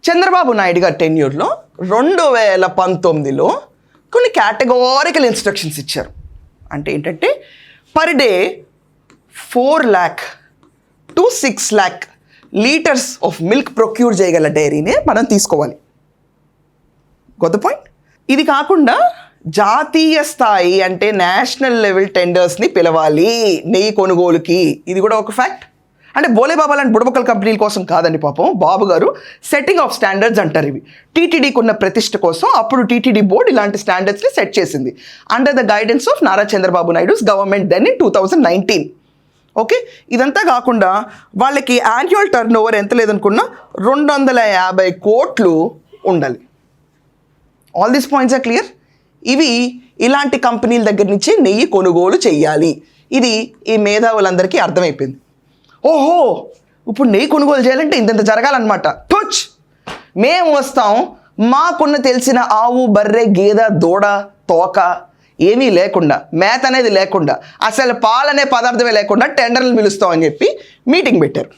చంద్రబాబు నాయుడు గారి టెన్యూర్లో 2019లో కొన్ని categorical instructions ఇచ్చారు. అంటే ఏంటంటే per day 4 lakh to 6 lakh litres of milk procure చేయగల డైరీనే మనం తీసుకోవాలి. గొప్ప పాయింట్. ఇది కాకుండా జాతీయ స్థాయి అంటే నేషనల్ లెవెల్ టెండర్స్ని పిలవాలి నెయ్యి కొనుగోలుకి. ఇది కూడా ఒక ఫ్యాక్ట్. అంటే బోలేబాబా లాంటి బుడబుక్కల కంపెనీల కోసం కాదండి పాపం, బాబు గారు సెట్టింగ్ ఆఫ్ స్టాండర్డ్స్ అంటారు ఇవి. టీటీడీకి ఉన్న ప్రతిష్ట కోసం అప్పుడు టీటీడీ బోర్డు ఇలాంటి స్టాండర్డ్స్ని సెట్ చేసింది under the guidance of Nara Chandrababu Naidu's government then in 2019. Okay, ఇదంతా కాకుండా వాళ్ళకి యాన్యువల్ టర్న్ ఓవర్ ఎంత లేదనుకున్నా 250 కోట్లు ఉండాలి. All these points are clear. ఇవి ఇలాంటి కంపెనీల దగ్గర నుంచి నెయ్యి కొనుగోలు చెయ్యాలి. ఇది ఈ మేధావులందరికీ అర్థమైపోయింది. ఓహో, ఇప్పుడు నెయ్యి కొనుగోలు చేయాలంటే ఇంత జరగాలన్నమాట. తుచ్, మేము వస్తాం, మాకున్న తెలిసిన ఆవు, బర్రె, గేదె, దూడ, తోక ఏమీ లేకుండా, మేత అనేది లేకుండా, అసలు పాలనే పదార్థమే లేకుండా టెండర్లు పిలుస్తామని చెప్పి మీటింగ్ పెట్టారు.